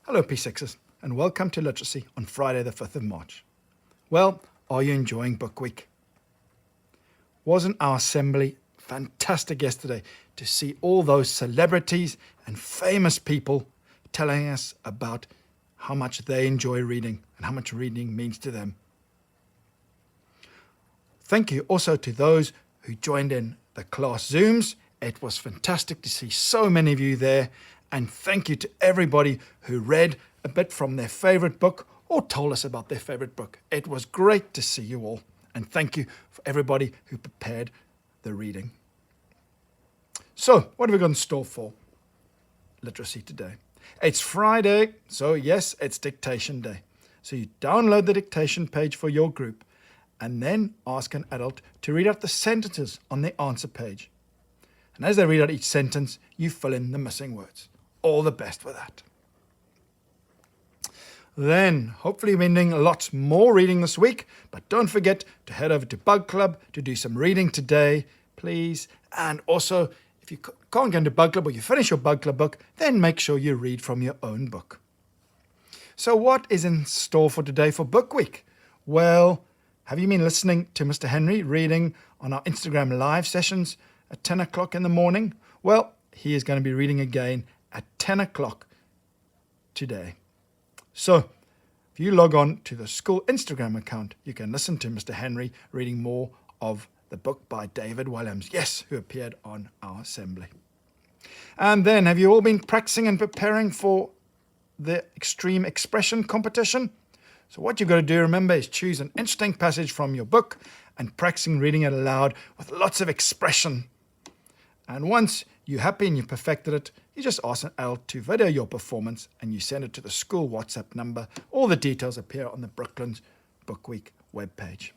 Hello P6s and welcome to Literacy on Friday the 5th of March. Well, are you enjoying Book Week? Wasn't our assembly fantastic yesterday to see all those celebrities and famous people telling us about how much they enjoy reading and how much reading means to them? Thank you also to those who joined in the class Zooms. It was fantastic to see so many of you there. And thank you to everybody who read a bit from their favorite book or told us about their favorite book. It was great to see you all. And thank you for everybody who prepared the reading. So, what have we got in store for literacy today? It's Friday, so yes, it's dictation day. So you download the dictation page for your group and then ask an adult to read out the sentences on the answer page. And as they read out each sentence, you fill in the missing words. All the best with that. Then, hopefully we're doing lots more reading this week, but don't forget to head over to Bug Club to do some reading today, please. And also, if you can't get into Bug Club or you finish your Bug Club book, then make sure you read from your own book. So what is in store for today for Book Week? Well, have you been listening to Mr. Henry reading on our Instagram live sessions at 10 o'clock in the morning? Well, he is going to be reading again at 10 o'clock today. So, if you log on to the school Instagram account, you can listen to Mr. Henry reading more of the book by David Williams, yes, who appeared on our assembly. And then, have you all been practicing and preparing for the extreme expression competition? So what you've got to do, remember, is choose an interesting passage from your book and practicing reading it aloud with lots of expression. And once you're happy and you've perfected it, you just ask an adult to video your performance and you send it to the school WhatsApp number. All the details appear on the Brooklands Book Week webpage.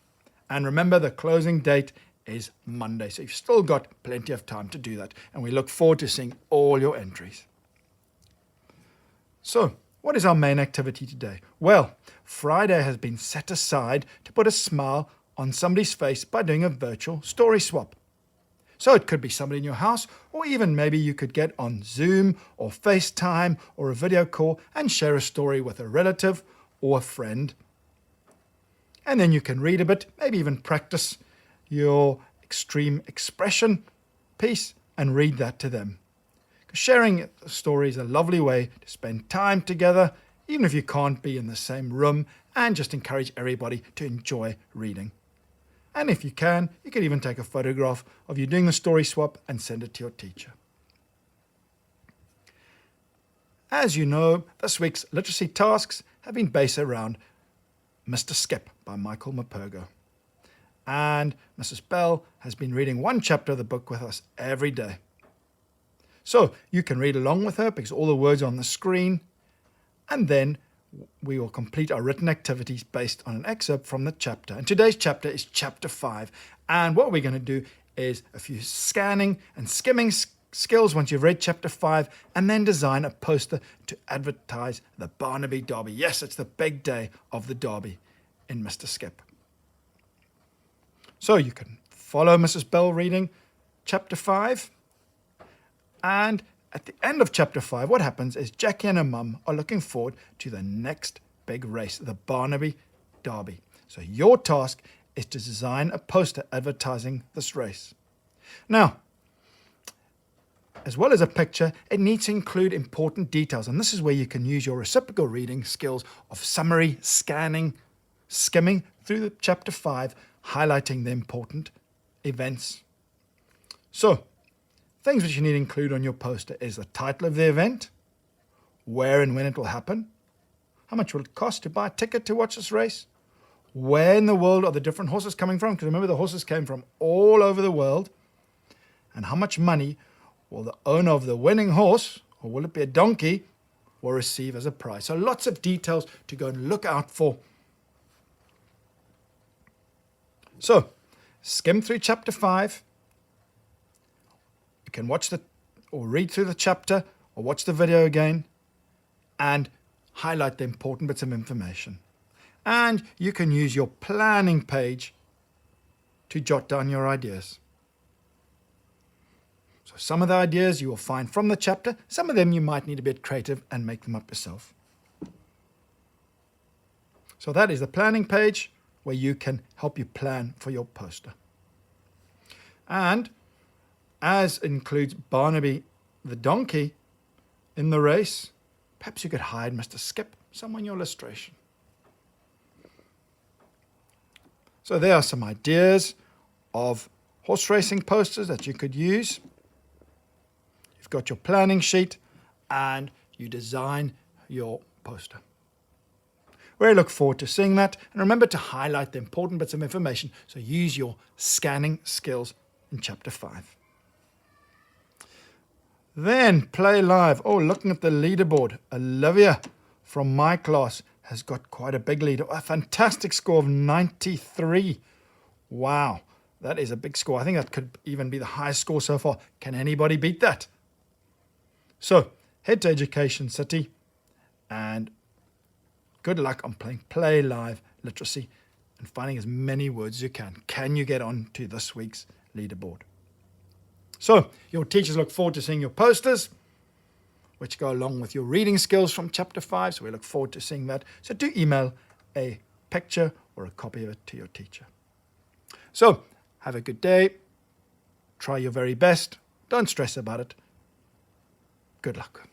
And remember, the closing date is Monday, so you've still got plenty of time to do that. And we look forward to seeing all your entries. So, what is our main activity today? Well, Friday has been set aside to put a smile on somebody's face by doing a virtual story swap. So it could be somebody in your house, or even maybe you could get on Zoom or FaceTime or a video call and share a story with a relative or a friend. And then you can read a bit, maybe even practice your extreme expression piece and read that to them. Sharing a story is a lovely way to spend time together, even if you can't be in the same room, and just encourage everybody to enjoy reading. And if you can, you could even take a photograph of you doing the story swap and send it to your teacher. As you know, this week's literacy tasks have been based around Mr. Skip by Michael Mapergo. And Mrs. Bell has been reading one chapter of the book with us every day. So you can read along with her because all the words are on the screen. And then we will complete our written activities based on an excerpt from the chapter. And today's chapter is chapter 5. And what we're going to do is a few scanning and skimming skills once you've read chapter 5, and then design a poster to advertise the Barnaby Derby. Yes, it's the big day of the Derby in Mr. Skip. So you can follow Mrs. Bell reading chapter 5. And at the end of chapter 5, what happens is Jackie and her mum are looking forward to the next big race, the Barnaby Derby. So your task is to design a poster advertising this race. Now, as well as a picture, it needs to include important details. And this is where you can use your reciprocal reading skills of summary, scanning, skimming through the chapter 5, highlighting the important events. So, things which you need to include on your poster is the title of the event, where and when it will happen, how much will it cost to buy a ticket to watch this race, where in the world are the different horses coming from, because remember the horses came from all over the world, and how much money will the owner of the winning horse, or will it be a donkey, will receive as a prize. So lots of details to go and look out for. So, skim through chapter 5. You can watch or read through the chapter or watch the video again and highlight the important bits of information. And you can use your planning page to jot down your ideas. Some of the ideas you will find from the chapter. Some of them you might need a bit creative and make them up yourself. So that is the planning page where you can help you plan for your poster. And as includes Barnaby the donkey in the race, perhaps you could hide Mr. Skip somewhere in your illustration. So there are some ideas of horse racing posters that you could use. You've got your planning sheet and you design your poster. Really look forward to seeing that. And remember to highlight the important bits of information. So use your scanning skills in Chapter 5. Then play live. Oh, looking at the leaderboard, Olivia from my class has got quite a big lead. A fantastic score of 93. Wow, that is a big score. I think that could even be the highest score so far. Can anybody beat that? So head to Education City and good luck on playing Play Live Literacy and finding as many words as you can. Can you get on to this week's leaderboard? So your teachers look forward to seeing your posters, which go along with your reading skills from Chapter 5. So we look forward to seeing that. So do email a picture or a copy of it to your teacher. So have a good day. Try your very best. Don't stress about it. Good luck.